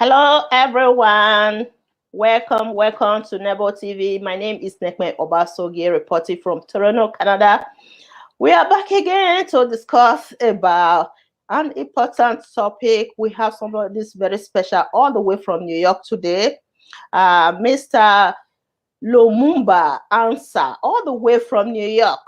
Hello, everyone. Welcome to Nebo TV. My name is Nekme Obasogie, reporting from Toronto, Canada. We are back again to discuss about an important topic. We have somebody this very special all the way from New York today, Mr. Lumumba Ansa, all the way from New York.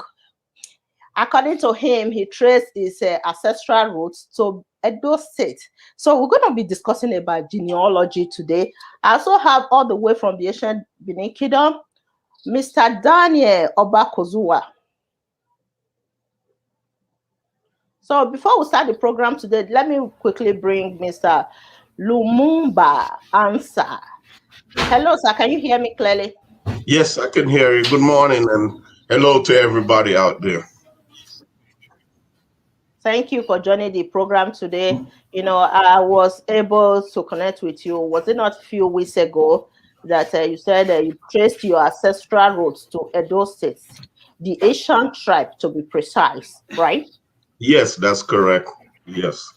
According to him, he traced his ancestral roots to Edo State. So we're going to be discussing about genealogy today. I also have all the way from the ancient Benin Kingdom, Mr. Daniel Obakozua. So before we start the program today, let me quickly bring Mr. Lumumba Ansa. Hello, sir. Can you hear me clearly? Yes, I can hear you. Good morning and hello to everybody out there. Thank you for joining the program today. You know, I was able to connect with you. Was it not a few weeks ago that you said you traced your ancestral roots to Edo State, the Asian tribe to be precise, right? Yes, that's correct. Yes.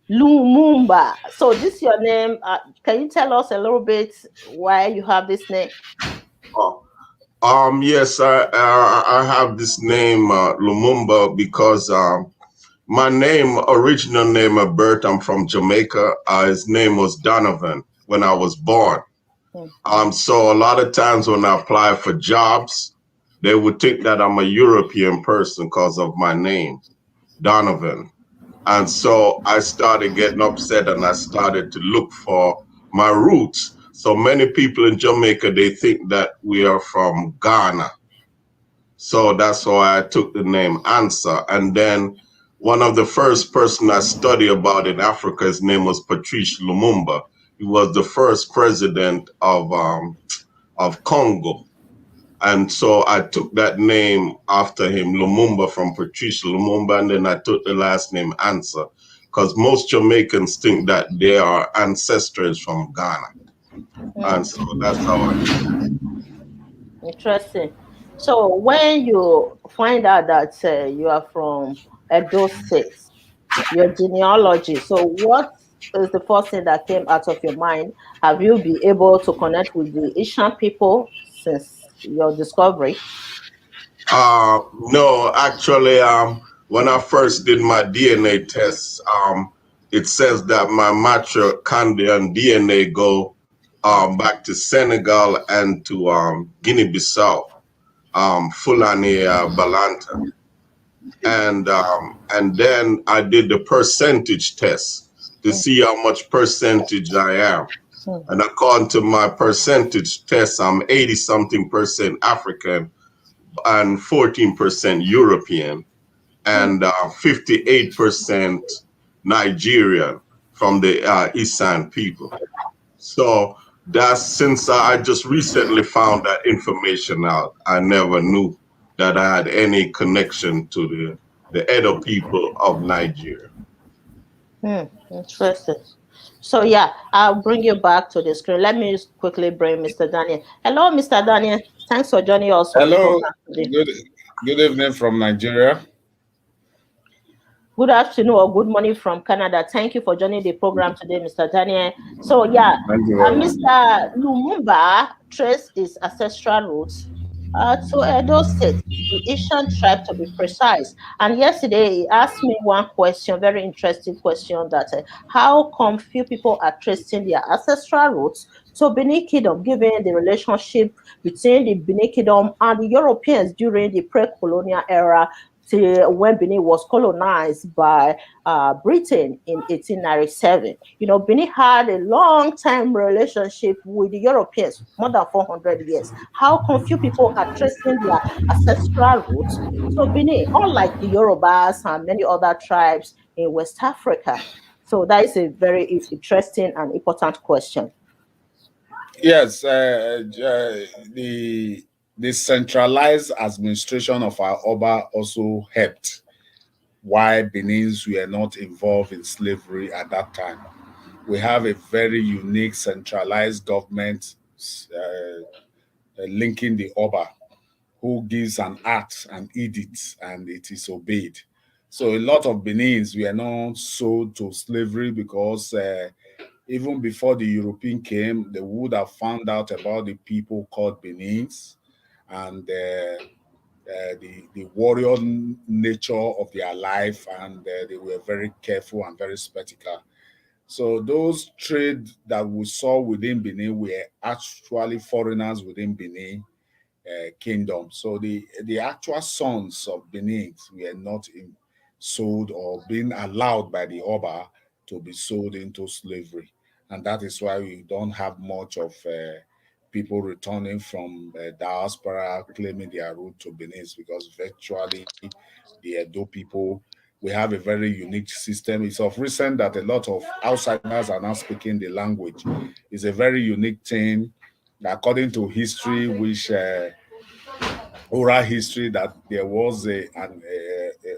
Lumumba. So this is your name. Can you tell us a little bit why you have this name? Yes, I have this name Lumumba because my original name of birth, I'm from Jamaica. His name was Donovan when I was born. So a lot of times when I apply for jobs, they would think that I'm a European person because of my name, Donovan. And so I started getting upset and I started to look for my roots. So many people in Jamaica, they think that we are from Ghana. So that's why I took the name Ansa. And then one of the first person I studied about in Africa, his name was Patrice Lumumba. He was the first president of Congo. And so I took that name after him, Lumumba, from Patrice Lumumba, and then I took the last name Ansa, because most Jamaicans think that they are ancestors from Ghana. And so that's how I did it. Interesting. So when you find out that you are from Edo State, your genealogy, so what is the first thing that came out of your mind? Have you been able to connect with the Asian people since your discovery? No, actually, when I first did my DNA test, it says that my mitochondrial DNA go back to Senegal and to Guinea-Bissau, Fulani Balanta. And then I did the percentage test to see how much percentage I am. And according to my percentage test, I'm 80-something% African and 14% European and 58% Nigerian from the Eastern people. So that's since I just recently found that information out. I never knew that I had any connection to the Edo people of Nigeria. Interesting. So yeah, I'll bring you back to the screen. Let me quickly bring Mr. Daniel. Hello, Mr. Daniel. Thanks for joining us on the Hello, program today. good evening from Nigeria. Good afternoon or good morning from Canada. Thank you for joining the program today, Mr. Daniel. So yeah, Mr. Lumumba traced his ancestral roots to Edo State, the Asian tribe to be precise. And yesterday he asked me one question, very interesting question, that how come few people are tracing their ancestral roots to Benin Kingdom, given the relationship between the Benin Kingdom and the Europeans during the pre-colonial era, till when Benin was colonized by Britain in 1897. You know, Benin had a long-time relationship with the Europeans, more than 400 years. How come few people are tracing their ancestral roots to Benin, unlike the Yorubas and many other tribes in West Africa? So that is a very interesting and important question. Yes, the centralized administration of our Oba also helped why Benins were not involved in slavery at that time. We have a very unique centralized government linking the Oba, who gives an act and edict, and it is obeyed. So a lot of Benins were not sold to slavery because Even before the European came, they would have found out about the people called Benins and the warrior nature of their life, and they were very careful and very spectacle. So those trade that we saw within Benin were actually foreigners within Benin kingdom. So the actual sons of Benin were not sold or being allowed by the Oba to be sold into slavery, and that is why we don't have much of people returning from diaspora claiming their root to Benin, because virtually the Edo people, we have a very unique system. It's of recent that a lot of outsiders are now speaking the language. It's a very unique thing according to history, which oral history, that there was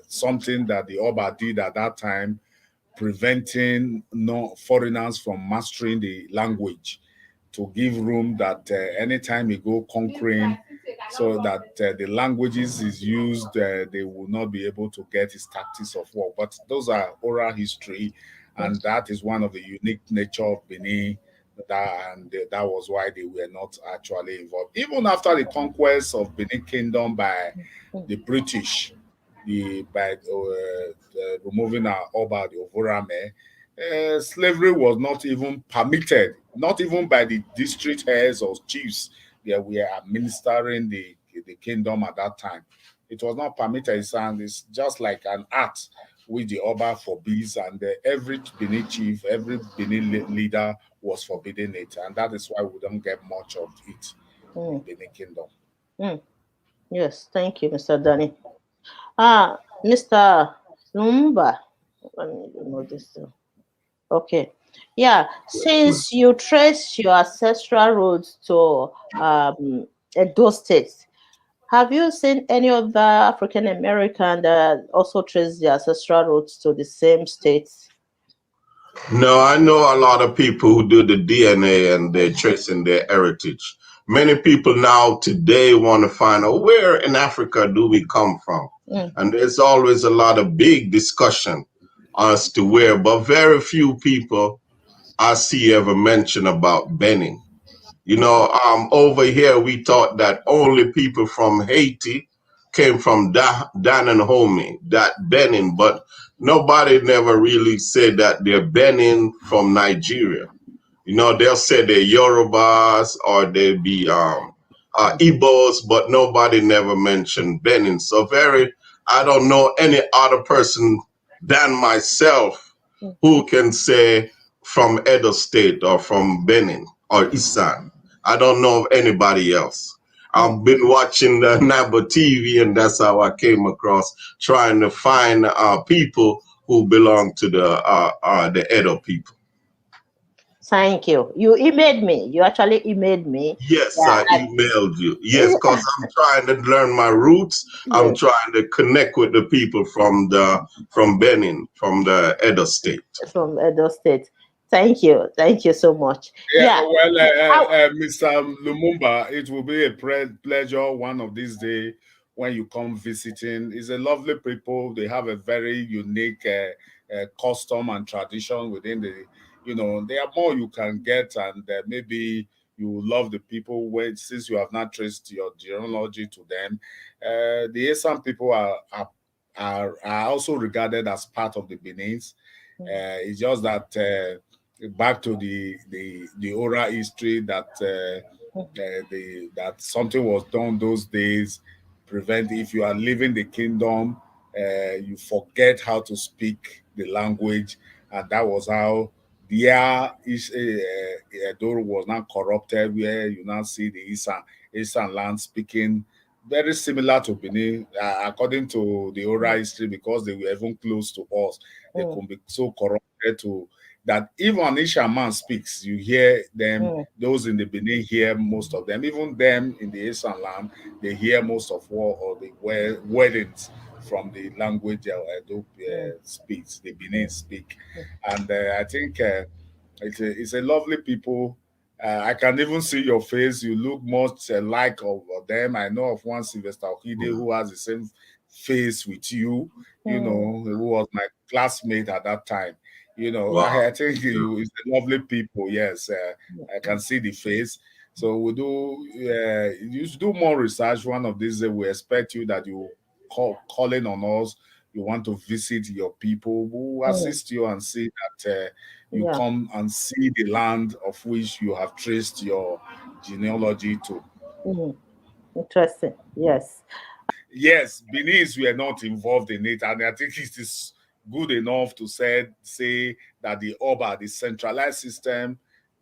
something that the Oba did at that time, preventing no foreigners from mastering the language, to give room that anytime you go conquering, so that the languages is used, they will not be able to get his tactics of war. But those are oral history, and that is one of the unique nature of Benin. That was why they were not actually involved. Even after the conquest of Benin Kingdom by the British, by removing our Oba, the Ovorame, slavery was not even permitted, not even by the district heads or chiefs that were administering the kingdom at that time. It was not permitted, and it's just like an act which the Oba forbids, and every Benin chief, every Benin leader was forbidden it, and that is why we don't get much of it in Mm, Benin Kingdom. mm. Yes, thank you, Mr. Danny. Mr. Lumba. Let me know this. Okay. Yeah, since you trace your ancestral roots to Edo State, have you seen any other African American that also trace their ancestral roots to the same states? No, I know a lot of people who do the DNA and they're tracing their heritage. Many people now today want to find out where in Africa do we come from? Mm, And there's always a lot of big discussion as to where, but very few people I see ever mention about Benin. Over here we thought that only people from Haiti came from Dan and Homie, that Benin, but nobody never really said that they're Benin from Nigeria. They'll say they're Yorubas or they be Igbos, but nobody never mentioned Benin. So I don't know any other person than myself mm, who can say from Edo State or from Benin or Isan. I don't know of anybody else. mm. I've been watching the Naba TV, and that's how I came across trying to find people who belong to the Edo people. Thank you. You emailed me. You actually emailed me. Yes, Yeah. I emailed you. Yes, because I'm trying to learn my roots. I'm Yes, trying to connect with the people from Benin, from the Edo State. from Edo State. Thank you. Thank you so much. Yeah, Yeah. well, I, Mr. Lumumba, it will be a pleasure one of these days when you come visiting. It's a lovely people. They have a very unique custom and tradition within there are more you can get, and maybe you will love the people when, since you have not traced your genealogy to them. The Esan people are also regarded as part of the Benins. It's just that. Back to the oral history that that something was done those days, prevent, if you are leaving the kingdom, you forget how to speak the language, and that was how their Edo was not corrupted, where you now see the eastern land speaking very similar to Benin, according to the oral history, because they were even close to us. They mm, could be so corrupted to that even an Isha man speaks, you hear them, mm, those in the Benin hear most of them. Even them in the Eastern land, they hear most of what or the weddings from the language Edo mm, speaks, the Benin mm, speak. mm, And I think it's a lovely people. I can even see your face. You look much like of them. I know of one Sylvester Okide who has the same face with you, who was my classmate at that time. Wow. I think you is lovely people. Yes, I can see the face. So we do. You should do more research. One of these days, we expect you that you calling on us. You want to visit your people. Who assist you and see that you Yeah. come and see the land of which you have traced your genealogy to. Mm. Interesting. Yes. Yes, Benin were not involved in it, and I think it is good enough to say that the Oba, the centralized system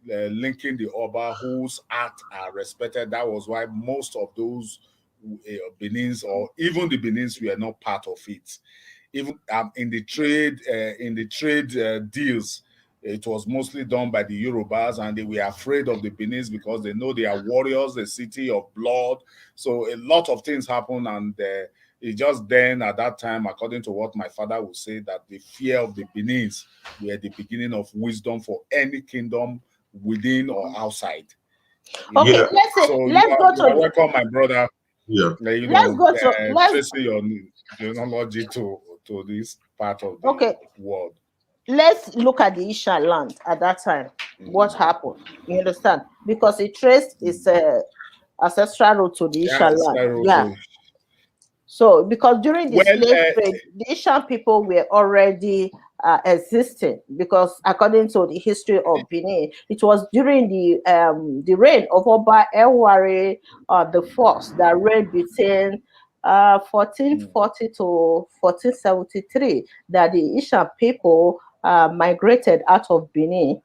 linking the Oba whose acts are respected. That was why most of those Benins or even the Benins were not part of it. Even in the trade deals, it was mostly done by the Yorubas, and they were afraid of the Benins because they know they are warriors, the city of blood. So a lot of things happen, and it just then at that time, according to what my father would say, that the fear of the Benins were the beginning of wisdom for any kingdom within or outside. Okay, Yeah. let's say So let's go you are to welcome, my brother. Yeah. let's go to let's Tracing your genealogy to this part of the okay, world. let's look at the Isha land at that time. What Mm. happened? You understand? Because it traced its ancestral road to the Isha Yeah, land. Sparrow Yeah. too. So, because during the Well, slave trade, the Asian people were already existing. Because according to the history of Benin, it was during the reign of Oba Ewari the first that reigned between 1440 to 1473 that the Asian people migrated out of Benin.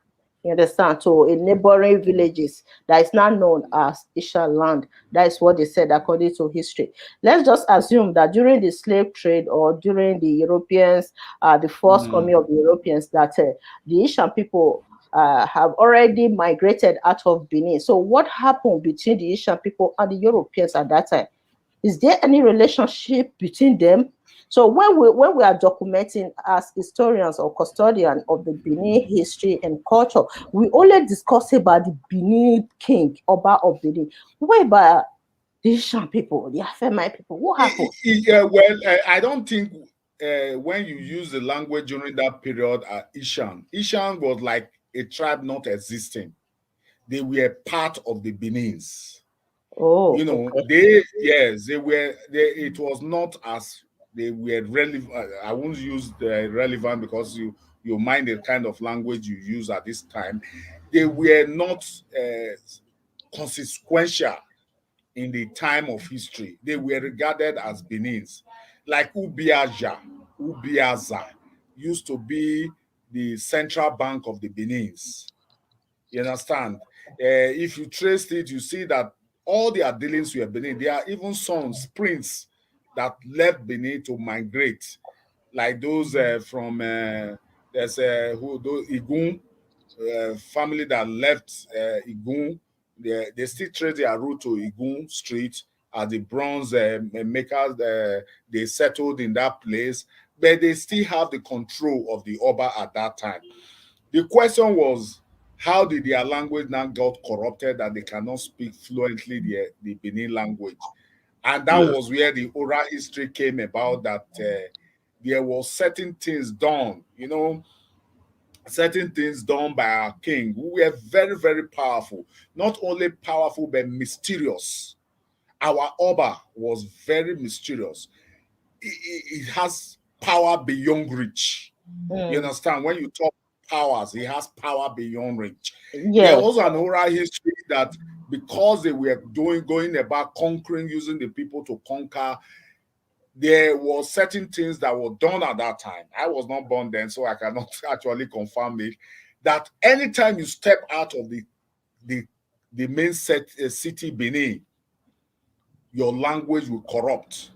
You understand, to a neighboring villages that is now known as Isha land. That is what they said according to history. Let's just assume that during the slave trade or during the Europeans, the first coming of the Europeans, that the Asian people have already migrated out of Benin. So, what happened between the Asian people and the Europeans at that time? Is there any relationship between them? So when we are documenting as historians or custodians of the Benin history and culture, we only discuss about the Benin king, Oba of Benin. What about the Asian people, the Afemai people? What happened? I don't think when you use the language during that period, Ishan was like a tribe not existing. They were part of the Benins. Oh, okay. They were. It was not as they were relevant. I won't use the relevant because you mind the kind of language you use at this time. They were not consequential in the time of history. They were regarded as Benins. Like Ubiaza used to be the central bank of the Benins. You understand? If you trace it, you see that all their dealings were Benin. There are even sons, prince, that left Benin to migrate, like those from there's who those Igun family that left Igun. They still trace their route to Igun Street as the bronze makers. They settled in that place, but they still have the control of the Oba at that time. The question was, how did their language now got corrupted that they cannot speak fluently the Benin language? And that Yeah. was where the oral history came about, that there was certain things done, certain things done by our king who were very, very powerful. Not only powerful, but mysterious. Our Oba was very mysterious. It has power beyond reach. You Mm, understand? When you talk powers, he has power beyond reach. There yes. was an oral history that because they were going about conquering, using the people to conquer, there were certain things that were done at that time. I was not born then, so I cannot actually confirm it. That anytime you step out of the, the main city Benin, your language will corrupt.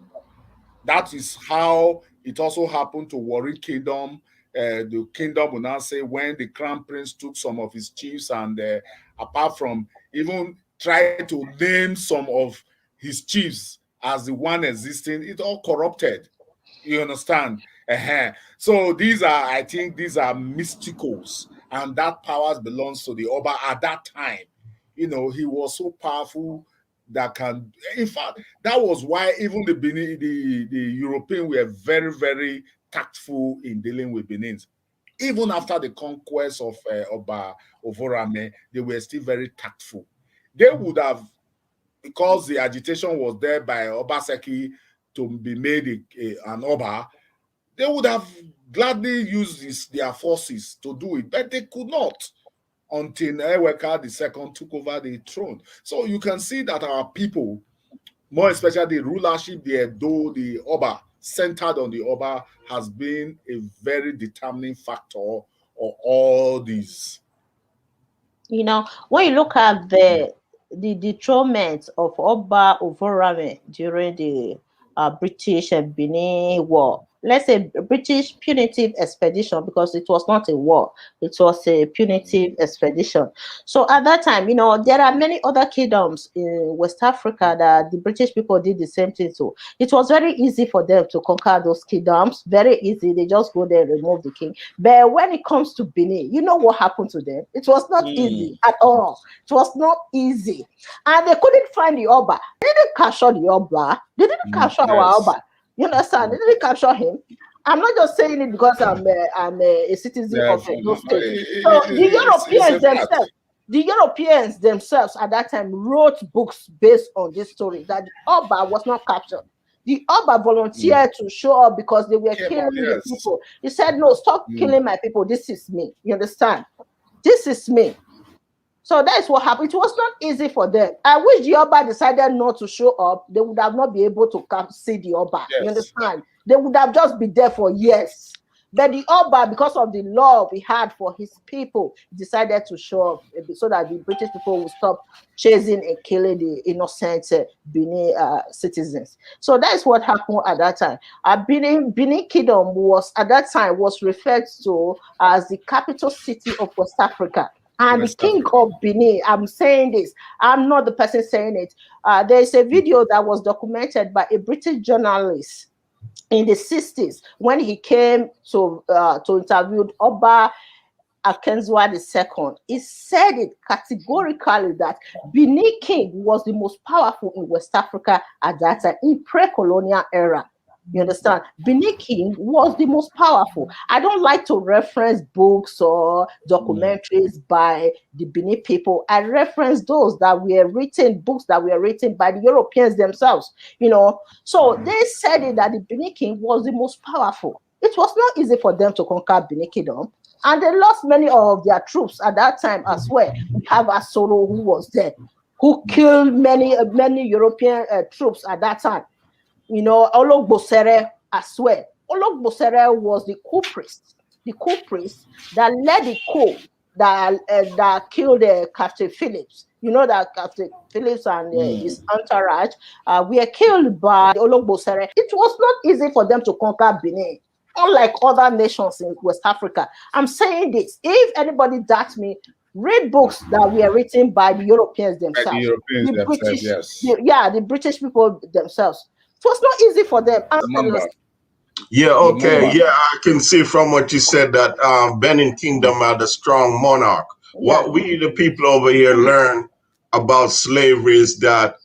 That is how it also happened to Warri Kingdom. The kingdom will now say when the crown prince took some of his chiefs and apart from even try to name some of his chiefs as the one existing, it all corrupted. You understand? So I think these are mysticals, and that powers belongs to the Oba at that time. you know, he was so powerful that can, in fact, that was why even the European were very, very tactful in dealing with Benin. Even after the conquest of Oba Ovorame, they were still very tactful. They would have, because the agitation was there by Obaseki to be made an Oba, they would have gladly used their forces to do it, but they could not until Eweka II took over the throne. So you can see that our people, more especially the rulership, the Edo, the Oba, centered on the Oba, has been a very determining factor of all these. You know, when you look at the dethronement of Oba Ovorame during the British and Benin War, let's say British punitive expedition, because it was not a war, it was a punitive expedition. So at that time, you know, there are many other kingdoms in West Africa that the British people did the same thing to. It was very easy for them to conquer those kingdoms, very easy. They just go there and remove the king. But when it comes to Benin, you know what happened to them? It was not easy at all. It was not easy. And they couldn't find the Oba. They didn't capture the Oba. They didn't capture our Oba. You understand? They didn't capture him. I'm not just saying it because I'm a citizen of those states. So the Europeans themselves at that time wrote books based on this story that the Oba was not captured. The Oba volunteered to show up because they were killing the people. He said, "No, stop killing my people. This is me." You understand? This is me. So that's what happened. It was not easy for them. I wish the Oba decided not to show up. They would have not been able to come see the Oba. You understand? They would have just been there for years. But the Oba, because of the love he had for his people, decided to show up so that the British people would stop chasing and killing the innocent Benin citizens. So that's what happened at that time. Benin Kingdom was at that time was referred to as the capital city of West Africa. And the king of Benin, I'm saying this, I'm not the person saying it. There's a video that was documented by a British journalist in the 60s when he came to interview Oba Akenzwa II. He said it categorically that Benin King was the most powerful in West Africa at that time, in pre-colonial era. You understand? Benin King was the most powerful. I don't like to reference books or documentaries by the Benin people. I reference those that were written, books that were written by the Europeans themselves, you know. So they said it that the Benin King was the most powerful. It was not easy for them to conquer Benin Kingdom. And they lost many of their troops at that time as well. We have Asoro who was there, who killed many European troops at that time. You know, Ologbosere as well. Ologbosere was the coup priest that led the coup that killed Captain Phillips. You know that Captain Phillips and his entourage were killed by Ologbosere. It was not easy for them to conquer Benin, unlike other nations in West Africa. I'm saying this. If anybody doubts me, read books that were written by the Europeans themselves. The British people themselves. It was not easy for them. Yeah, okay. Yeah, I can see from what you said that Benin Kingdom had a strong monarch. Yeah. What we, the people over here, learn about slavery is that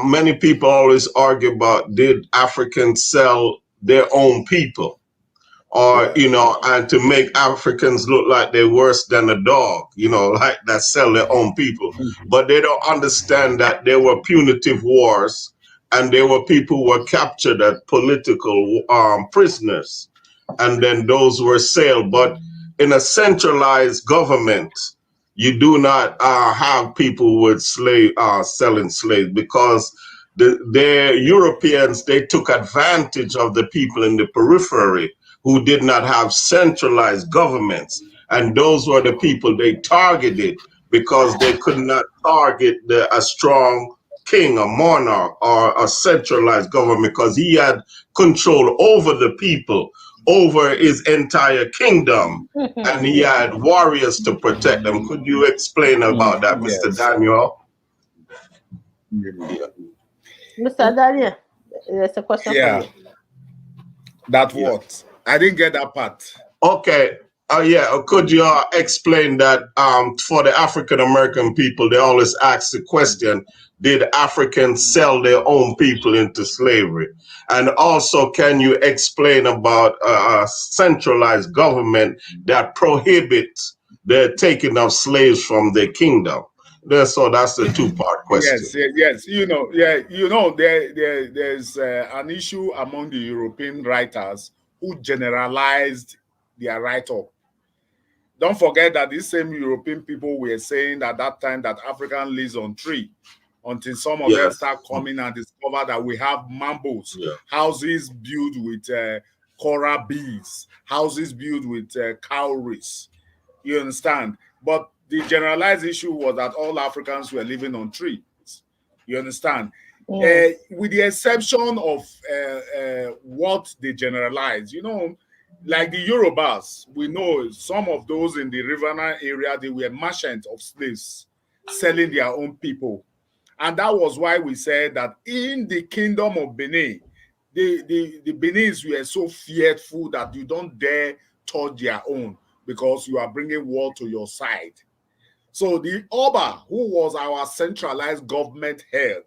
many people always argue about, did Africans sell their own people? Or, you know, and to make Africans look like they're worse than a dog, you know, like that sell their own people. But they don't understand that there were punitive wars and there were people who were captured as political prisoners. And then those were sold. But in a centralized government, you do not have people with selling slaves, because the Europeans, they took advantage of the people in the periphery who did not have centralized governments. And those were the people they targeted, because they could not target a strong king, a monarch, or a centralized government, because he had control over the people, over his entire kingdom, and he had warriors to protect them. Could you explain about that, Mr. Daniel? Mr. Daniel, there's a question for you. That what? I didn't get that part. Okay. Yeah, could you explain that for the African American people, they always ask the question, did Africans sell their own people into slavery? And also, can you explain about a centralized government that prohibits the taking of slaves from their kingdom? So that's the two-part question. Yes. There's an issue among the European writers who generalized their write-up. Don't forget that these same European people were saying at that time that African lives on tree until some of them Yes. start coming and discover that we have mambos, Yeah. houses built with coral beads, houses built with cowries. You understand? But the generalized issue was that all Africans were living on trees. You understand? With the exception of what they generalize, like the Yorubas, we know some of those in the Riverina area, they were merchants of slaves selling their own people. And that was why we said that in the kingdom of Benin, the Benin's were so fearful that you don't dare touch their own because you are bringing war to your side. So the Oba, who was our centralized government head,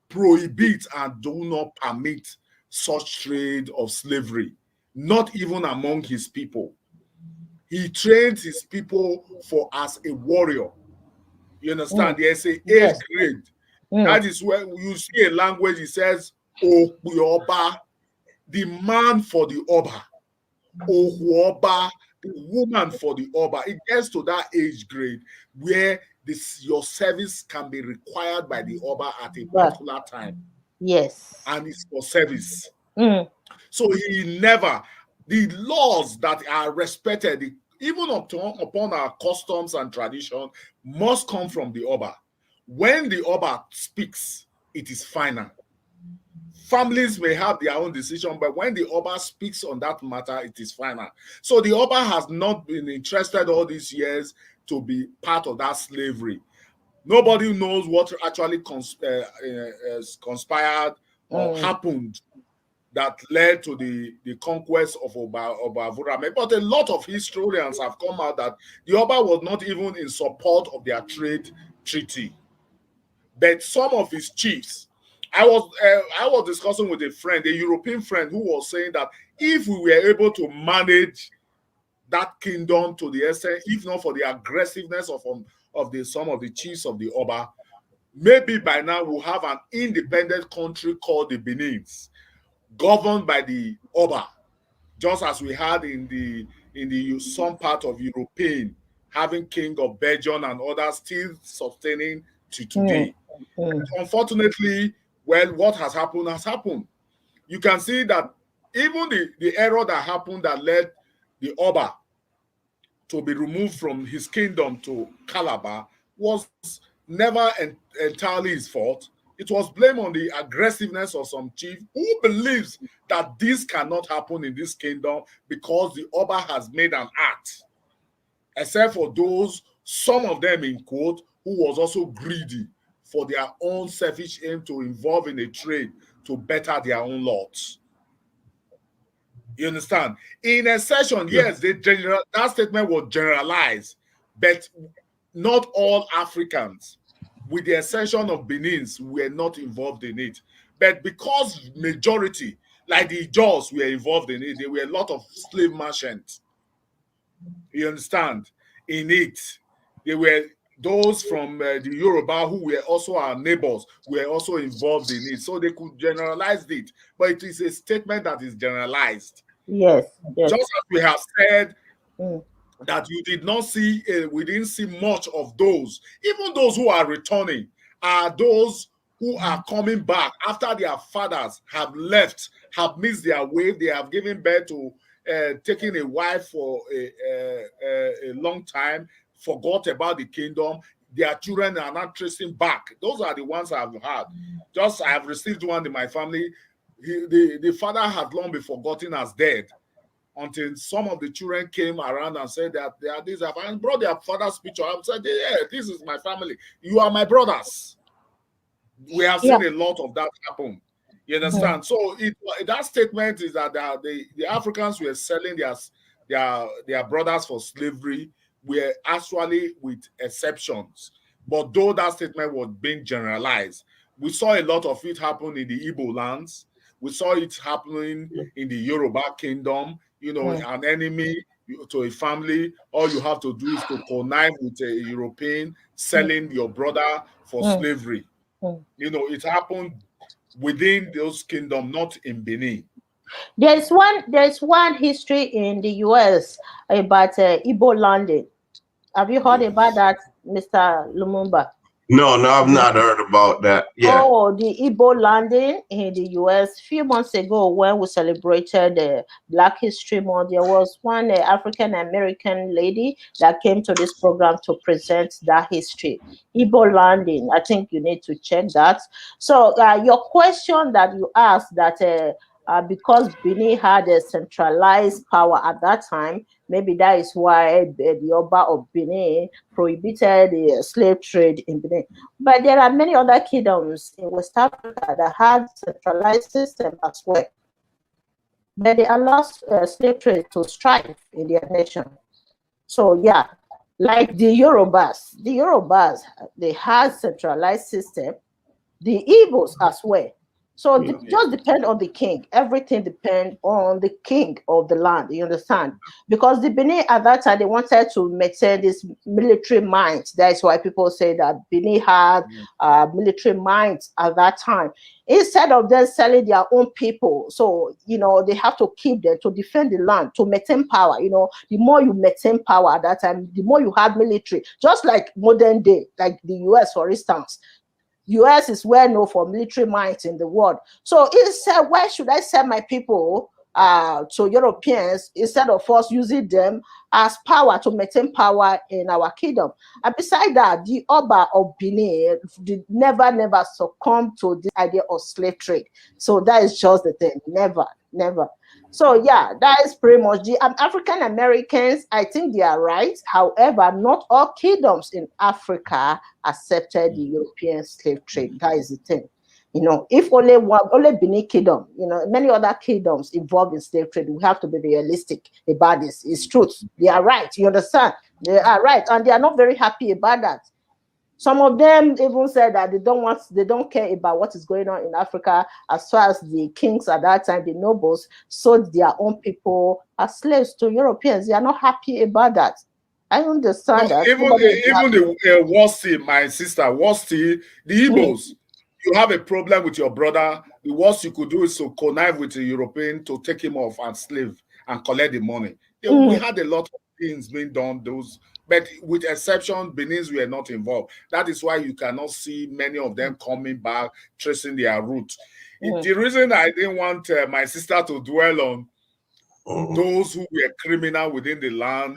prohibits and do not permit such trade of slavery, not even among his people. He trains his people for as a warrior. You understand? There's a age grade. That is where you see a language, it says, Oba, the man for the Oba. Oba, the woman for the Oba. It gets to that age grade where your service can be required by the Oba at a particular time. Yes. And it's for service. So he never, the laws that are respected, even upon our customs and tradition, must come from the Oba. When the Oba speaks, it is final. Families may have their own decision, but when the Oba speaks on that matter, it is final. So the Oba has not been interested all these years to be part of that slavery. Nobody knows what actually conspired or happened that led to the conquest of Oba Vurame. But a lot of historians have come out that the Oba was not even in support of their trade treaty. But some of his chiefs, I was discussing with a friend, a European friend, who was saying that if we were able to manage that kingdom to the extent, if not for the aggressiveness of some of the chiefs of the Oba, maybe by now we'll have an independent country called the Benins, governed by the Oba, just as we had in the some part of European, having King of Belgium and others still sustaining to today. Unfortunately, well, what has happened has happened. You can see that even the error that happened that led the Oba to be removed from his kingdom to Calabar was never entirely his fault. It was blamed on the aggressiveness of some chief who believes that this cannot happen in this kingdom because the Oba has made an act. Except for those, some of them in quote, who was also greedy for their own selfish aim to involve in a trade to better their own lots. You understand? In a session, yes, that statement was generalized, but not all Africans, with the exception of Benins, were not involved in it. But because majority, like the Jaws, were involved in it, there were a lot of slave merchants. You understand? In it, there were those from the Yoruba who were also our neighbors were also involved in it. So they could generalize it, but it is a statement that is generalized. Yes. Just as we have said that you did not see, we didn't see much of those. Even those who are returning are those who are coming back after their fathers have left, have missed their wave, they have given birth to taking a wife for a long time, forgot about the kingdom. Their children are not tracing back. Those are the ones I've had. Just I have received one in my family. The father had long been forgotten as dead until some of the children came around and said that they are this and brought their father's picture. I said, yeah, this is my family. You are my brothers. We have seen a lot of that happen. You understand? So that statement is that the Africans were selling their brothers for slavery were actually with exceptions. But though that statement was being generalized, we saw a lot of it happen in the Igbo lands. We saw it happening in the Yoruba kingdom. You know, an enemy to a family, all you have to do is to connive with a European selling your brother for slavery. You know, it happened within those kingdoms, not in Benin. There's one history in the US about Igbo landing. Have you heard about that, Mr. Lumumba? No, I've not heard about that yet. Oh, the Igbo landing in the US a few months ago when we celebrated Black History Month, there was one African American lady that came to this program to present that history. Igbo landing, I think you need to check that. So your question that you asked that because Benin had a centralized power at that time, maybe that is why the Oba of Benin prohibited the slave trade in Benin. But there are many other kingdoms in West Africa that had centralized system as well. But they allow slave trade to strive in their nation. So yeah, like the Yorubas, they had centralized system. The Igbos as well. So it just depend on the king. Everything depends on the king of the land. You understand? Because the Benin at that time they wanted to maintain this military might. That's why people say that Benin had military might at that time. Instead of them selling their own people, so they have to keep them to defend the land, to maintain power. The more you maintain power at that time, the more you have military. Just like modern day, like the US, for instance. US is well known for military might in the world. So he said, why should I send my people to Europeans instead of us using them as power to maintain power in our kingdom? And beside that, the Oba of Benin did never succumb to this idea of slave trade. So that is just the thing. Never. So yeah, that is pretty much the African Americans. I think they are right. However, not all kingdoms in Africa accepted the European slave trade. That is the thing. If only Benin Kingdom, many other kingdoms involved in slave trade, we have to be realistic about this. It's truth. They are right. You understand? They are right, and they are not very happy about that. Some of them even said that they don't care about what is going on in Africa, as far as the kings at that time, the nobles, sold their own people as slaves to Europeans. They are not happy about that. I understand that. Even the worst thing, my sister, the Igbos, you have a problem with your brother, the worst you could do is to connive with a European to take him off and slave and collect the money. We had a lot of things being done, but with exception, Benins were not involved. That is why you cannot see many of them coming back, tracing their route. The reason I didn't want my sister to dwell on those who were criminal within the land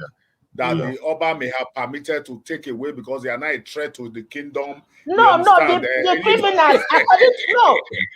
that the Oba may have permitted to take away because they are not a threat to the kingdom. No, the criminals.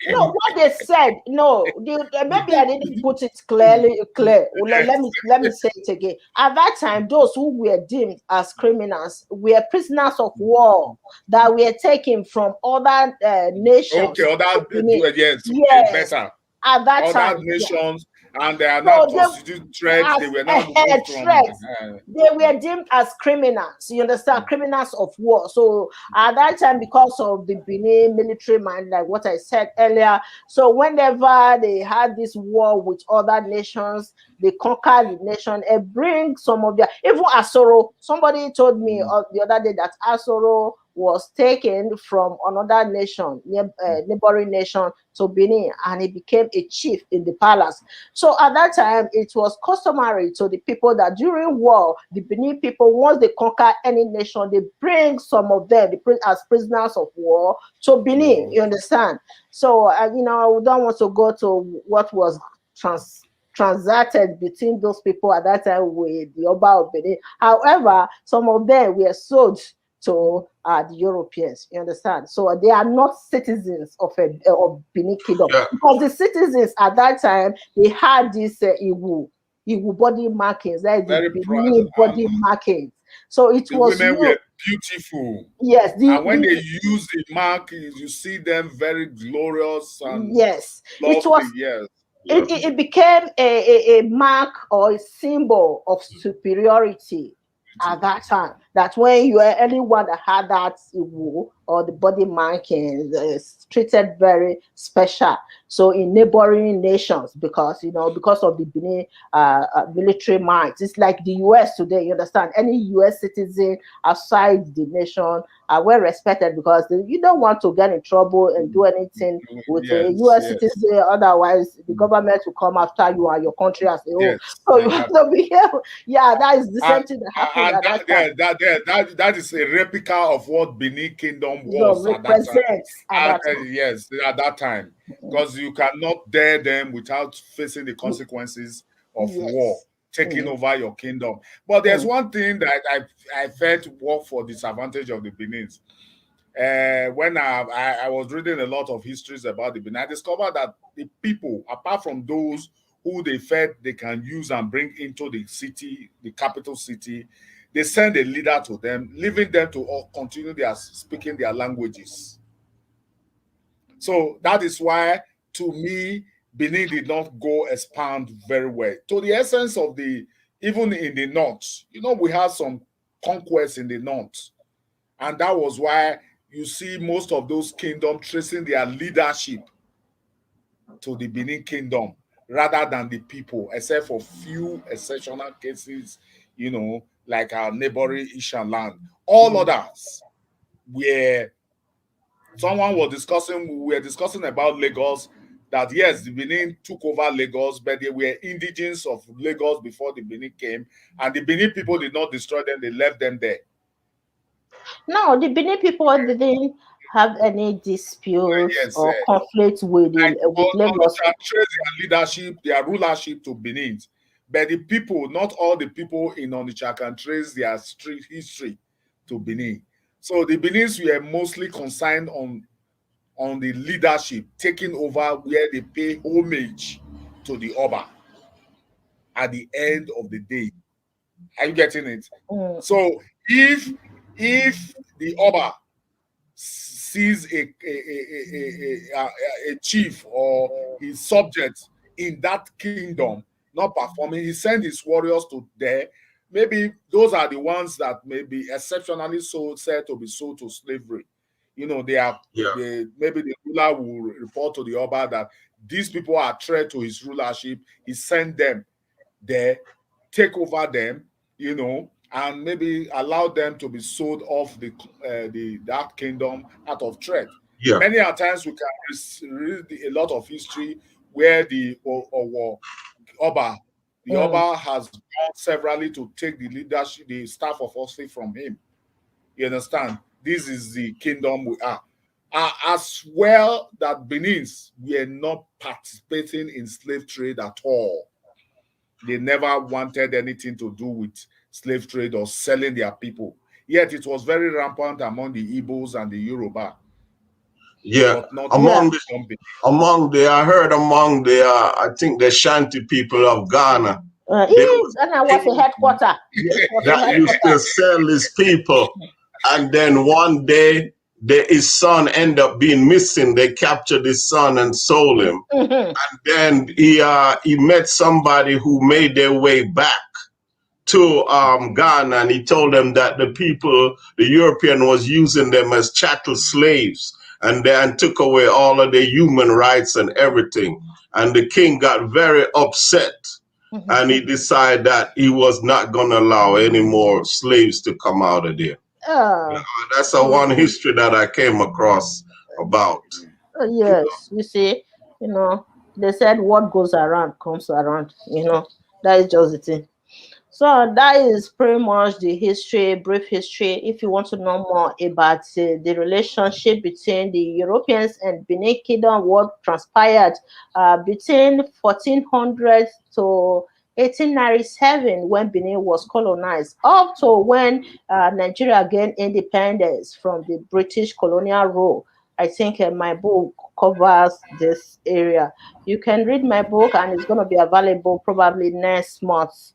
No, what they said. No, maybe I didn't put it clear. Let me say it again. At that time, those who were deemed as criminals were prisoners of war that were taken from other nations. Yes, better. At that time, nations. And they are not constituted threats. They were not threats. They were deemed as criminals. You understand? Criminals of war. So at that time, because of the Benin military mind, like what I said earlier, so whenever they had this war with other nations, they conquered the nation and bring some of their, even Asoro. Somebody told me the other day that Asoro was taken from another nation, neighboring nation to Benin, and he became a chief in the palace. So at that time, it was customary to the people that during war, the Benin people, once they conquer any nation, they bring some of them as prisoners of war to Benin. You understand? So I don't want to go to what was transacted between those people at that time with the Oba of Benin. However, some of them were sold to the Europeans. You understand? So they are not citizens of Benin Kingdom, because the citizens at that time, they had this Iwu body markings, that is the Benin body markings. So it was women were beautiful. Yes. And when they use the mark, you see them very glorious and yes. lovely. it became a mark or a symbol of superiority at that time. That when you are anyone that had that Igbo or the body marking is treated very special. So in neighboring nations, because because of the Benin military might, it's like the US today. You understand? Any US citizen outside the nation are well respected because you don't want to get in trouble and do anything with a Yes, US yes, citizen. Otherwise, the government will come after you and your country as a whole. yes, So you have exactly. to be here. Yeah, that is the And same thing that happened and at that that, time. yeah, that is a replica of what Benin Kingdom So was at that time. represents at that time. Yes, at that time, because you cannot dare them without facing the consequences of war Yes. taking Mm, over your kingdom. But there's mm. one thing that I felt work for disadvantage of the Benins. When I was reading a lot of histories about the Benin, I discovered that the people, apart from those who they felt they can use and bring into the city, the capital city, they send a leader to them, leaving them to all continue their speaking their languages. So that is why, to me, Benin did not go expand very well. To the essence of even in the north, we had some conquests in the north. And that was why you see most of those kingdoms tracing their leadership to the Benin kingdom rather than the people, except for few exceptional cases, like our neighboring Ishan land. All others were we were discussing about Lagos, that yes, the Benin took over Lagos, but they were indigenous of Lagos before the Benin came, and the Benin people did not destroy them, they left them there. No, the Benin people didn't have any disputes Yes, or conflict with like Lagos. Onitsha trace their leadership, their rulership to Benin. But the people, not all the people in Onitsha can trace their street history to Benin. So the Benins were mostly consigned on the leadership, taking over where they pay homage to the Oba at the end of the day. Are you getting it? Mm, So if the Oba sees a chief or his subject in that kingdom not performing, he sends his warriors to there. Maybe those are the ones that may be exceptionally said to be sold to slavery. Yeah. Maybe the ruler will report to the Oba that these people are threat to his rulership. He sent them there, take over them, and maybe allow them to be sold off that kingdom out of threat. Yeah. Many a times we can read a lot of history where Oba, the mm. Oba has gone severally to take the leadership, the staff of office from him. You understand? This is the kingdom we are. As well that Benins were not participating in slave trade at all. They never wanted anything to do with slave trade or selling their people. Yet it was very rampant among the Igbos and the Yoruba, Yeah. but not in Yeah. Among the the Gombe. I heard among the I think the Shanti people of Ghana, they Ghana was a headquarter. yeah, It was a that used headquarter. to sell his people. And then one day, his son ended up being missing. They captured his son and sold him. Mhm. Then he met somebody who made their way back to Ghana, and he told them that the European was using them as chattel slaves, and then took away all of their human rights and everything. And the king got very upset, Mhm. and he decided that he was not going to allow any more slaves to come out of there. Uh, That's a one history that I came across about. yes, you see, they said what goes around comes around. That is just the thing. So that is pretty much the history, brief history. If you want to know more about the relationship between the Europeans and Benin Kingdom, what transpired between 1400 to 1897 when Benin was colonized, up to when Nigeria gained independence from the British colonial rule. I think my book covers this area. You can read my book, and it's going to be available probably next month.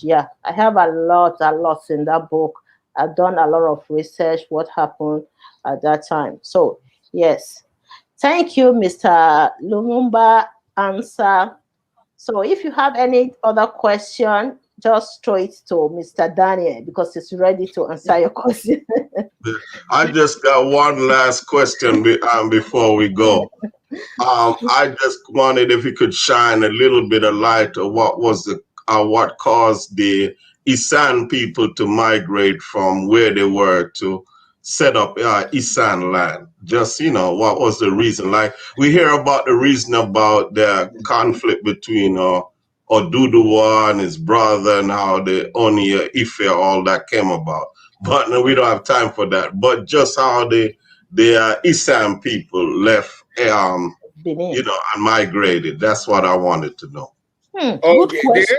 Yeah, I have a lot in that book. I've done a lot of research what happened at that time. So yes, thank you, Mr. Lumumba. answer. So if you have any other question, just throw it to Mr. Daniel because he's ready to answer your question. I just got one last question before we go. I just wanted if you could shine a little bit of light on what caused the Isan people to migrate from where they were to set up Isan land. Just what was the reason? Like we hear about the reason about the conflict between Oduduwa and his brother and how the Oni Ife all that came about. But no, we don't have time for that. But just how the Isan people left Benin. and migrated. That's what I wanted to know. Good Okay, question.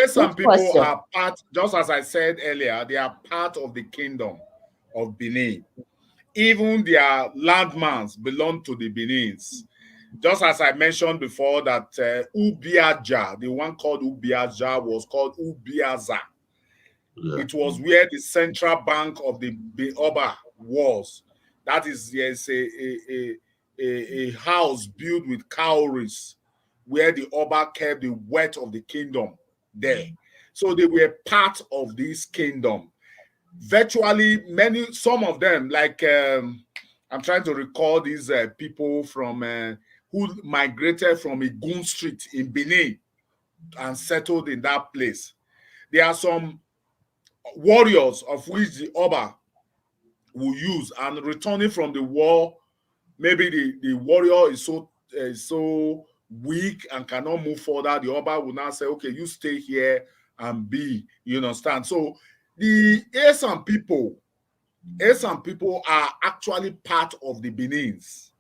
some Good people question. are part, just as I said earlier, they are part of the kingdom of Benin. Even their landmass belong to the Benins. Just as I mentioned before that Ubiaja, the one called Ubiaja was called Ubiaza. Yeah. It was where the central bank of the Oba was. That is, yes, a house built with cowries where the Oba kept the wealth of the kingdom there. So they were part of this kingdom. Virtually some of them, like I'm trying to recall these people from who migrated from Igun Street in Benin and settled in that place. There are some warriors of which the Oba will use, and returning from the war, maybe the warrior is so weak and cannot move further. The Oba will now say, okay, you stay here and be, you understand? So the Esan people are actually part of the Benins.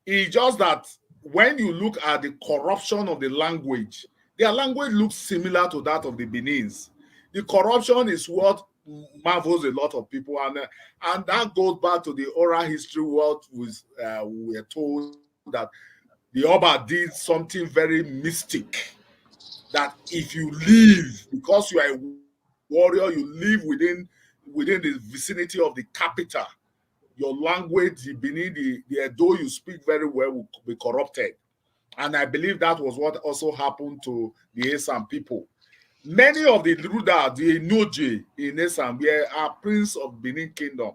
It's just that when you look at the corruption of the language, their language looks similar to that of the Benins. The corruption is what marvels a lot of people, and that goes back to the oral history. What we were told that the Oba did something very mystic. That if you live, because you are a warrior, you live within the vicinity of the capital, your language, the Benin, the Edo you speak very well will be corrupted. And I believe that was what also happened to the Esan people. Many of the Ruda, the Noje in Esan, are prince of Benin Kingdom,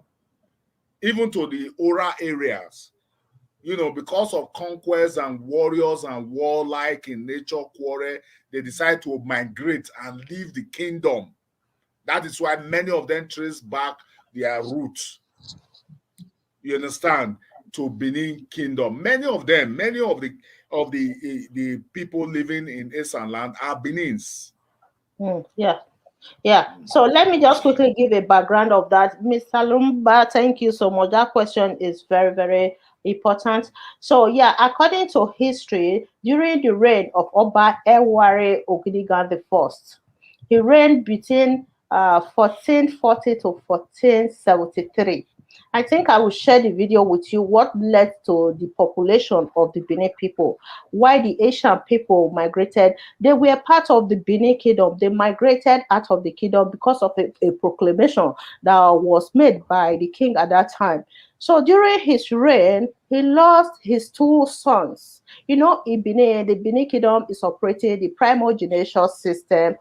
even to the Ora areas. Because of conquest and warriors and warlike in nature quarrel, they decide to migrate and leave the kingdom. That is why many of them trace back their roots. You understand? To Benin Kingdom. Many of the people living in Esan land are Benins. Yeah. Yeah. So let me just quickly give a background of that. Mr. Lumba, thank you so much. That question is very, very important. So yeah, according to history, during the reign of Oba Eware Oginigan I, he reigned between 1440 to 1473. I think I will share the video with you what led to the population of the Benin people, why the Asian people migrated. They were part of the Benin kingdom. They migrated out of the kingdom because of a proclamation that was made by the king at that time. So during his reign, he lost his two sons. In Benin, the Benin kingdom is operating the primogeniture system,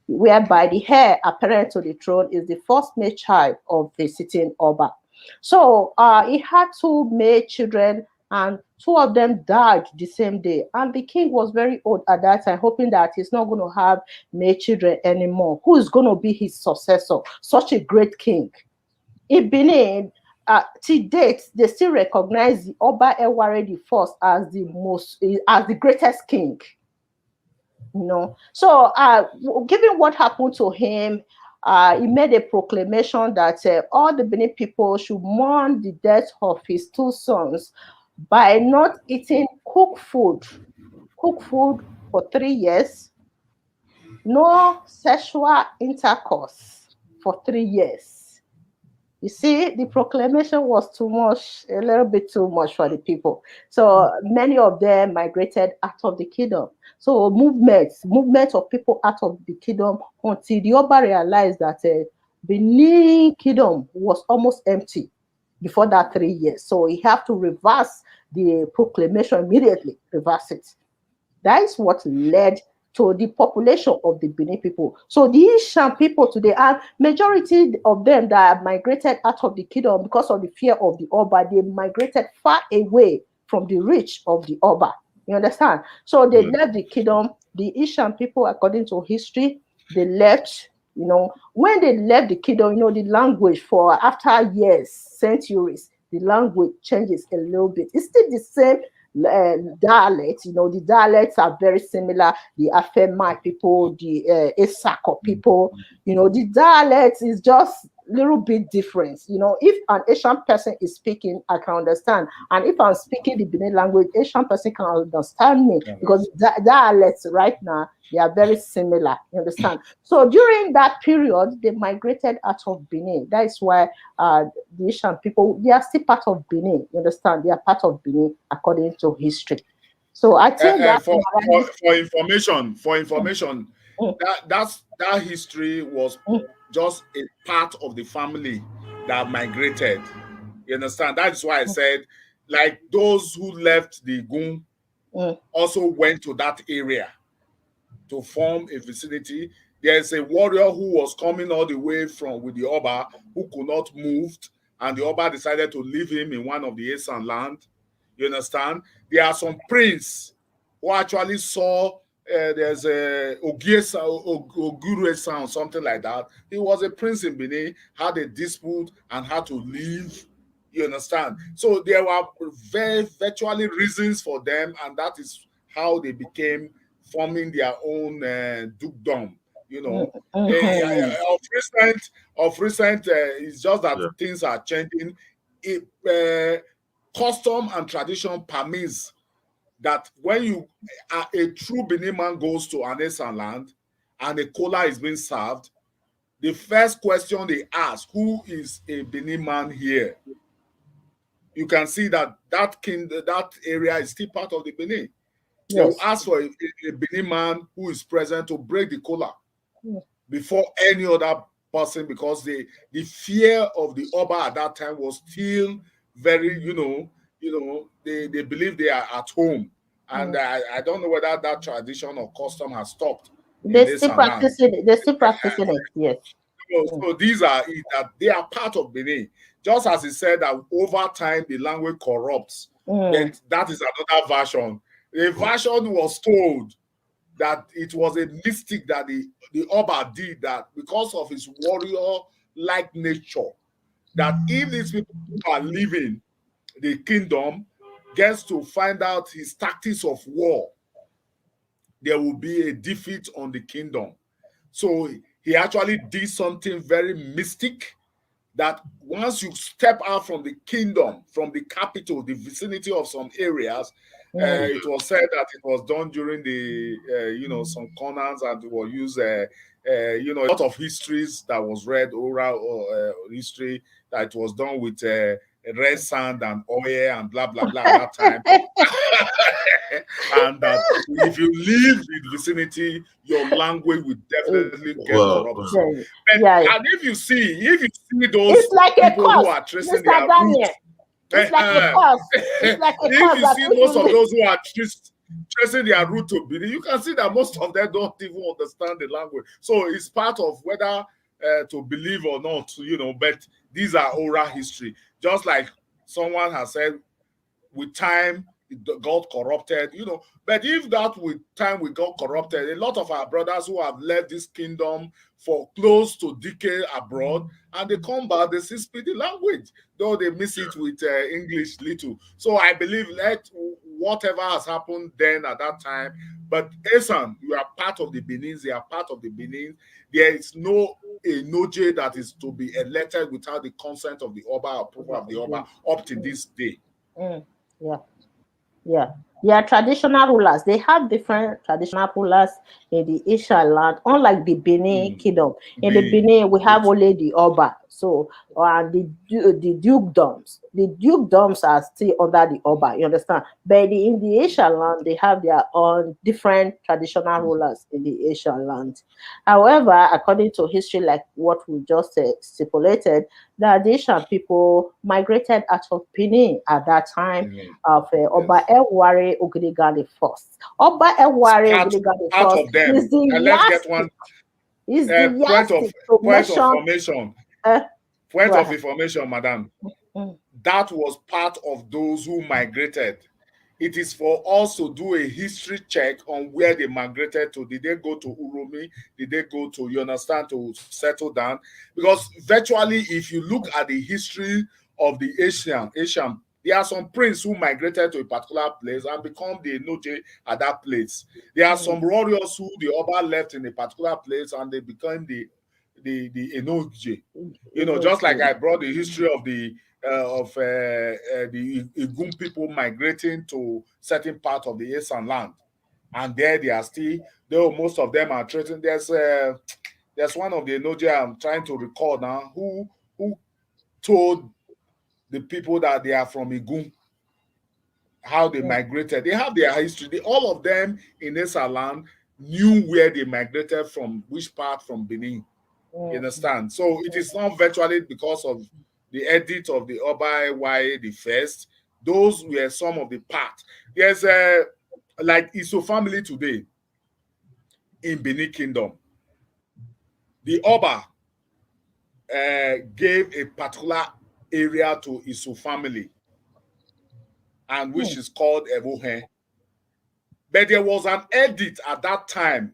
whereby the heir apparent to the throne is the first male child of the sitting Oba. So he had two male children, and two of them died the same day. And the king was very old at that time, hoping that he's not going to have male children anymore. Who is going to be his successor? Such a great king. In Benin, to date, they still recognize the Oba Eware the First as the greatest king. So given what happened to him, he made a proclamation that all the Benin people should mourn the death of his two sons by not eating cooked food for 3 years, no sexual intercourse for 3 years. You see, the proclamation was too much, a little bit too much for the people. So many of them migrated out of the kingdom. So movement of people out of the kingdom until the Oba realized that Benin kingdom was almost empty. before that 3 years. So he have to reverse the proclamation immediately, reverse it. That is what led to the population of the Benin people. So the Asian people today, and majority of them that migrated out of the kingdom because of the fear of the Oba, they migrated far away from the reach of the Oba. You understand? So they left the kingdom. The Asian people, according to history, they left. You know, when they left the kingdom, you know, the language for after years, centuries, the language changes a little bit. It's still the same dialect. You know, the dialects are very similar. The Afemai people, the Esako people, you know, the dialect is just little bit different. You know, if an Asian person is speaking, I can understand. And if I'm speaking the Benin language, Asian person can understand me, because dialects right now, they are very similar. You understand? So during that period, they migrated out of Benin. That is why the Asian people, they are still part of Benin. You understand? They are part of Benin according to history. So I think that for information, that history was just a part of the family that migrated. You understand? That is why I said, like, those who left the Gun also went to that area to form a vicinity. There's a warrior who was coming all the way from with the Oba, who could not move, and the Oba decided to leave him in one of the Esan land. You understand? There are some prince who actually saw there's a Ogure sound, something like that. He was a prince in Benin, had a dispute and had to leave. You understand? So there were virtually reasons for them, and that is how they became forming their own dukedom. You know, of recent, it's just that things are changing. Custom and tradition permits that when a true Benin man goes to an Esan land and a kola is being served, the first question they ask, who is a Benin man here? You can see that that area is still part of the Benin. They will ask for a Benin man who is present to break the kola before any other person, because the fear of the Oba at that time was still very, they believe they are at home. And I don't know whether that tradition or custom has stopped. They're still practicing it. They're still practicing it, yes. So these are it, that they are part of Benin. Just as he said that over time the language corrupts. But that is another version. The version was told that it was a mystic that the Oba did, that because of his warrior-like nature, that if these people who are leaving the kingdom gets to find out his tactics of war, there will be a defeat on the kingdom. So he actually did something very mystic, that once you step out from the kingdom, from the capital, the vicinity of some areas, it was said that it was done during the, some corners, and it was used, a lot of histories that was read, oral history, that it was done with red sand and oil and blah, blah, blah at that time. And that if you leave the vicinity, your language will definitely get corrupted. And if you see those it's like people who are tracing their roots, it's like a curse. It's like a if you see most of those who are tracing their route to Benin, you can see that most of them don't even understand the language. So it's part of whether to believe or not, but these are oral history. Just like someone has said, with time, it got corrupted, But if that with time we got corrupted, a lot of our brothers who have left this kingdom for close to decade abroad, and they come back, they still speak the language, though they miss it with English little. So I believe let whatever has happened then at that time, but Esan, you are part of the Benin, they are part of the Benin. There is no Noje that is to be elected without the consent of the Oba, approval of the Oba, up to this day. They are traditional rulers. They have different traditional rulers in the Asian land, unlike the Benin kingdom. In the Benin, we have only the Oba. So, and the dukedoms. The dukedoms are still under the Oba, you understand? But in the Asian land, they have their own different traditional rulers in the Asian land. However, according to history, like what we just stipulated, the Asian people migrated out of Benin at that time of Oba Yes. Eware Ogunigani first. Oba Eware Ogunigani Part first of them. is the And let's get one yardstick. Is the point of yardstick to point of mention. formation. Uh, Point Go of ahead. information, madam. Mm, That was part of those who migrated. It is for us to do a history check on where they migrated to. Did they go to Urumi? Did they go to, you understand, to settle down? Because virtually, if you look at the history of the Asian, there are some princes who migrated to a particular place and become the Enoje at that place. There are mm, some warriors who the Oba left in a particular place and they became the Enoje. You know, just like I brought the history of the Igun people migrating to certain part of the eastern land, and there they are still. Though most of them are trading. There's one of the Enoja I'm trying to recall now who told the people that they are from Igun how they mm, migrated. They have their history. All of them in Esa land knew where they migrated from, which part from Benin. You mm, understand? So it is not virtually because of the edit of the Oba Y the first. Those were some of the parts. There's a like Iso family today in Benin Kingdom. The Oba gave a particular area to Iso family, and which mm, is called Evohe. But there was an edit at that time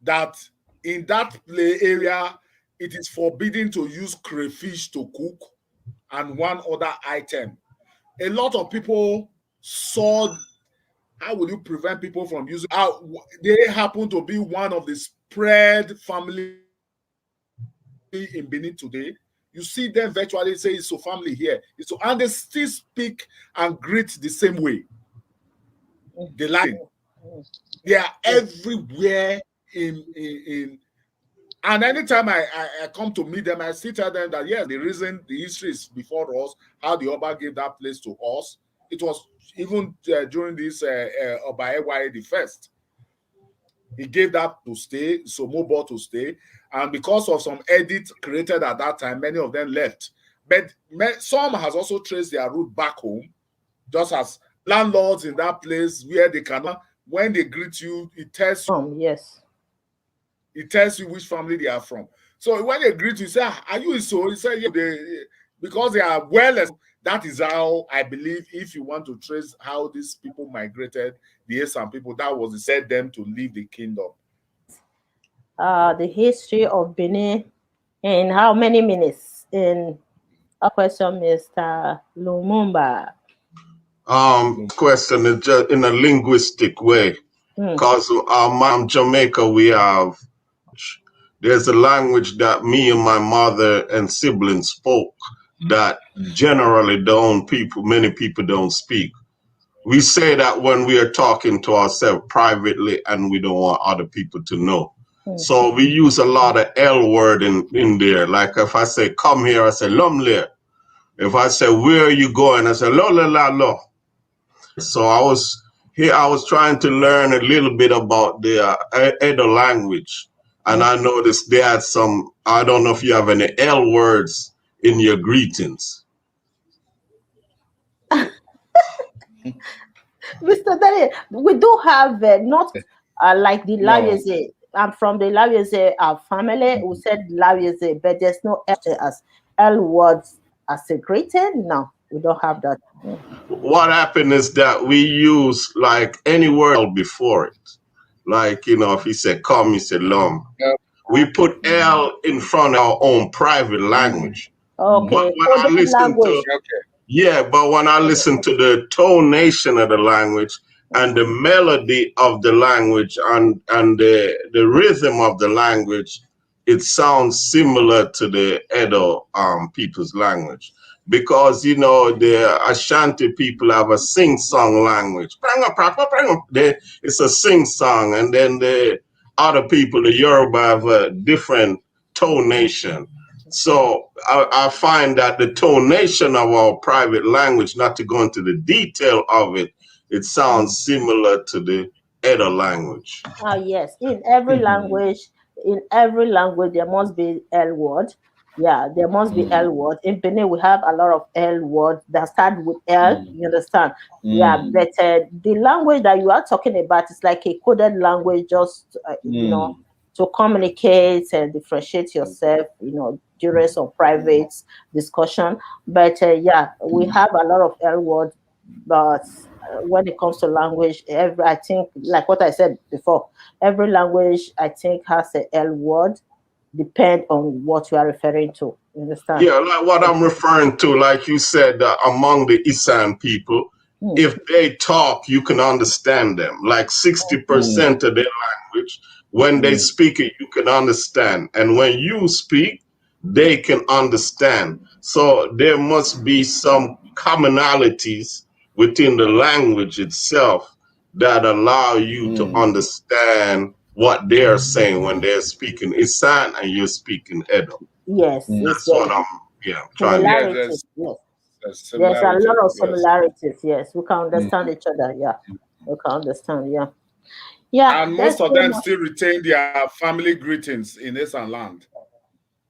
that in that play area, it is forbidden to use crayfish to cook and one other item. A lot of people saw how will you prevent people from using they happen to be one of the spread family in Benin today. You see them virtually say it's a family here. It's so, and they still speak and greet the same way. mm, They like mm, they are mm. everywhere in and anytime I come to meet them, I still tell them that yes, the reason the history is before us, how the Oba gave that place to us, it was even during this Oba Ewaye the first. He gave that to stay, so mobile to stay, and because of some edits created at that time, many of them left. But some has also traced their route back home, just as landlords in that place where they cannot. When they greet you, Yes. it tells you which family they are from. So when they greet you, say, "Are you so?" You say, "Yeah." Because they are that is how I believe. If you want to trace how these people migrated, the Esan people, that was it said them to leave the kingdom. The history of Benin in how many minutes? In a question, Mr. Lumumba. Question is just in a linguistic way. Mm, Because Jamaica, we have there's a language that me and my mother and siblings spoke that generally many people don't speak. We say that when we are talking to ourselves privately and we don't want other people to know. mm, So we use a lot of L word in there. Like if I say come here, I say lumle. If I say where are you going, I say lo la la lo. So I was trying to learn a little bit about the Edo language, and mm. I noticed they had some. I don't know if you have any L words in your greetings. Mr. Daniel, we do have not like the No, Lawiese. I'm from the Lawiese family who said Lawiese, but there's no as L words as a greeting. No, we don't have that. Mm, What happened is that we use like any word before it. Like, if he said come, he said lum. We put mm, L in front of our own private language. But okay, when I coded listen to language. Yeah, but when I listen to the tonation of the language and the melody of the language and the rhythm of the language, it sounds similar to the Edo people's language. Because the Ashanti people have a sing-song language. It's a sing-song, and then the other people, the Yoruba, have a different tonation. So I find that the tonation of our private language, not to go into the detail of it, it sounds similar to the Edo language. Yes, in every language there must be L word. Yeah, there must be L word. In Benin, we have a lot of L words that start with L. You understand? Yeah, but the language that you are talking about is like a coded language, just to communicate and differentiate yourself. During some private discussion. But yeah, we have a lot of L words, but when it comes to language, I think, like what I said before, every language I think has a L word, depend on what you are referring to. You understand? Yeah, like what I'm referring to, like you said, among the Isan people, if they talk, you can understand them. Like 60% of their language, when they speak it, you can understand. And when you speak, they can understand. So there must be some commonalities within the language itself that allow you to understand what they're saying when they're speaking Isan and you're speaking Edo. Yes, it's That's what I'm trying to. Yeah, similarities. Yes, there's there's a similarities. lot of Yes. similarities. Yes, we can understand each other. Yeah, we can understand. Yeah, yeah. And That's most of so them much. still retain their family greetings in Eastern land.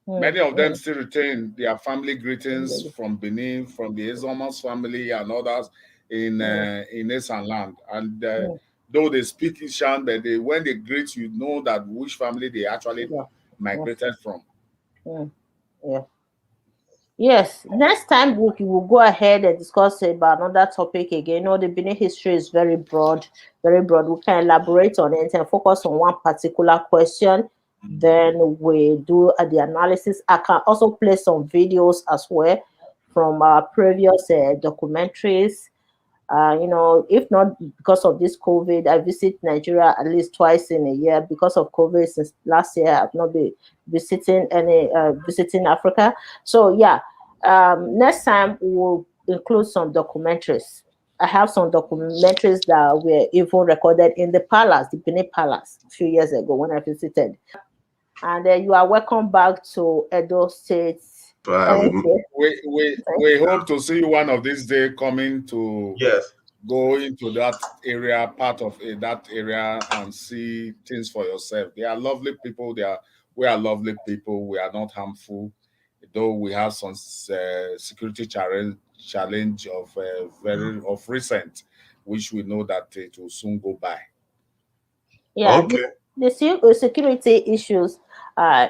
Many of them still retain their family greetings from Benin, from the Ezomas family and others in Eastern land. And though they speak Ishan, but when they greet, you know that which family they actually Yeah. migrated from. Yeah. Yes, next time we will go ahead and discuss about another topic again. The Benin history is very broad, very broad. We can elaborate on it and focus on one particular question. Then we do the analysis. I can also play some videos as well from our previous documentaries. If not because of this COVID, I visit Nigeria at least twice in a year. Because of COVID, since last year, I've not been visiting Africa. So yeah, next time we'll include some documentaries. I have some documentaries that were even recorded in the palace, the Benin Palace, a few years ago when I visited. And you are welcome back to Edo State. Thank you. We hope to see you one of these days coming to Yes. go into that area, part of that area, and see things for yourself. They are lovely people. We are lovely people. We are not harmful, though we have some security challenge of recent, which we know that it will soon go by. Yeah, Okay. the security issues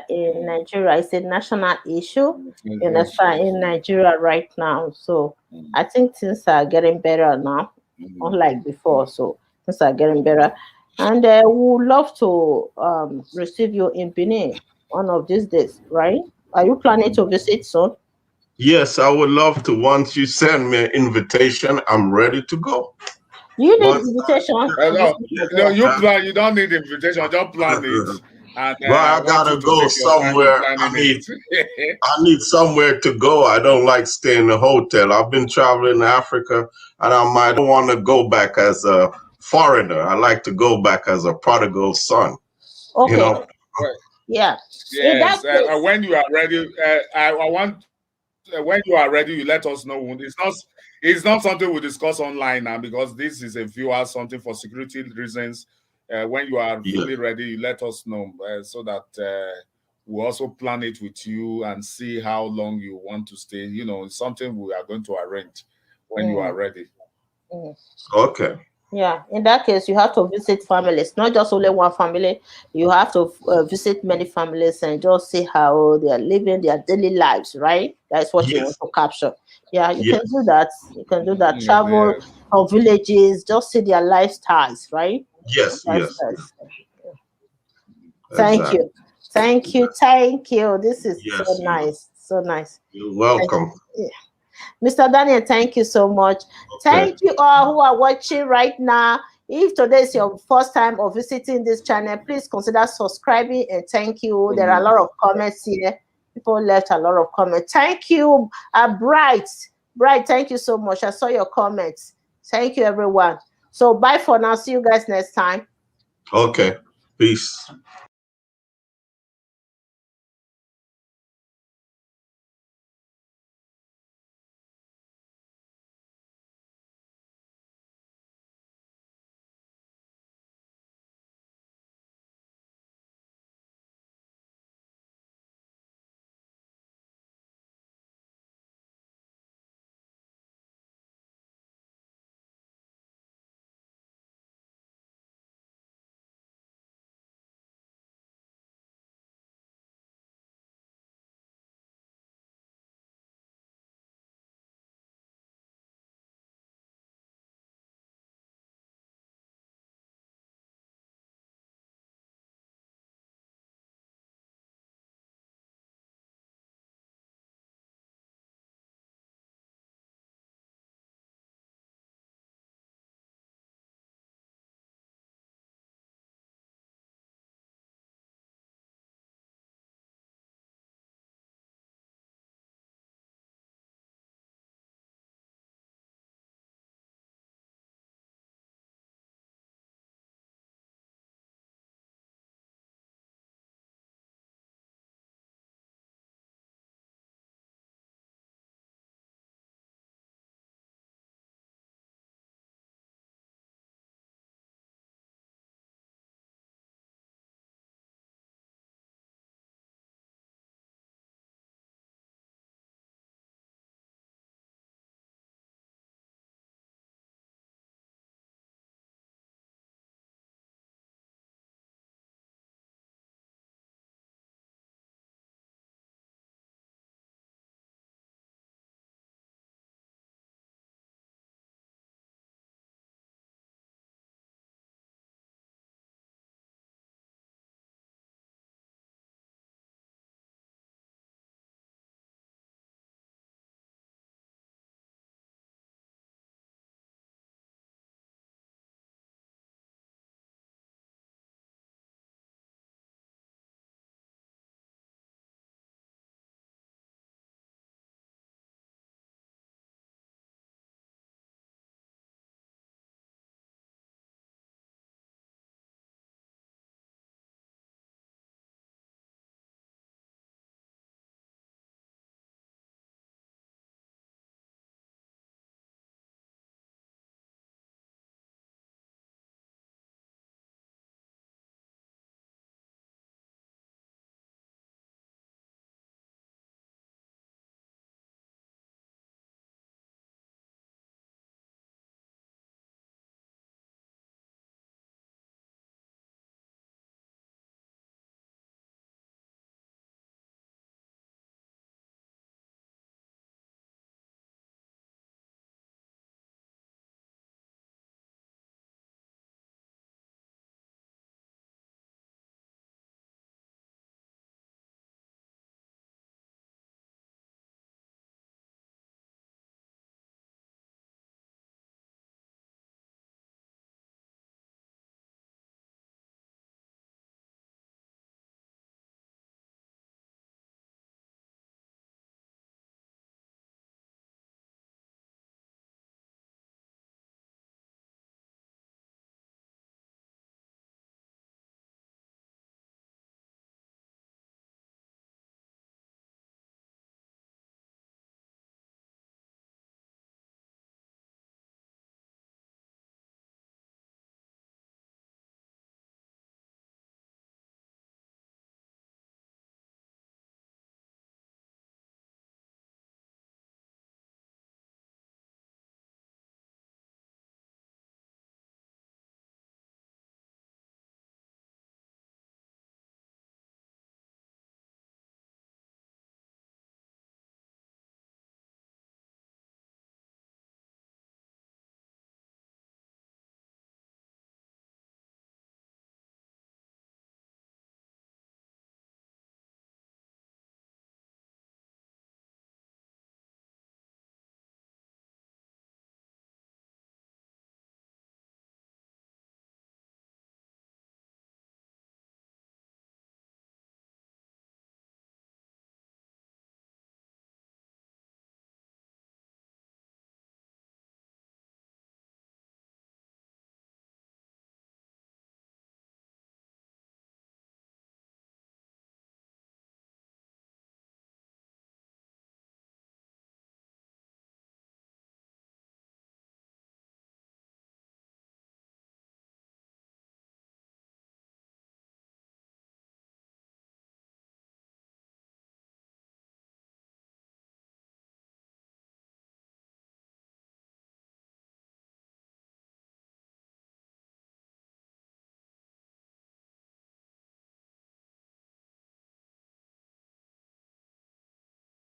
in Nigeria is a national issue in Nigeria right now. So I think things are getting better now, unlike before. So things are getting better. And we would love to receive you in Benin one of these days, right? Are you planning to visit soon? Yes, I would love to. Once you send me an invitation, I'm ready to go. You need Once, invitation to No, visit yes, you plan. You don't need invitation. Just plan it, and bro, I I want you gotta to go take your time in somewhere. planning it. I need somewhere to go. I don't like staying in a hotel. I've been traveling to Africa, and I don't want to go back as a foreigner. I like to go back as a prodigal son. You Okay. know. Yeah. In that Yes, case, when you are ready, I want when you are ready, you let us know. It's not something we discuss online now because this is a viewer something for security reasons. When you are Yeah. fully ready, you let us know so that we also plan it with you and see how long you want to stay. It's something we are going to arrange when you are ready. Okay. yeah, in that case, you have to visit families, not just only one family. You have to visit many families and just see how they are living their daily lives, right? That's what you want Yes. to capture. Yeah, you can Yes. do that. You can do that. Travel Yes. or villages, just see their lifestyles, right? Yes. Yes. Lifestyles. Thank Exactly. you. Thank you. Thank you. This is so Yes. nice. So nice. You're welcome. Mr. Daniel, thank you so much. Okay. Thank you all who are watching right now. If today is your first time of visiting this channel, please consider subscribing and thank you. There are a lot of comments here. People left a lot of comments. Thank you, Bright. Bright, thank you so much. I saw your comments. Thank you, everyone. So bye for now. See you guys next time. Okay. Peace.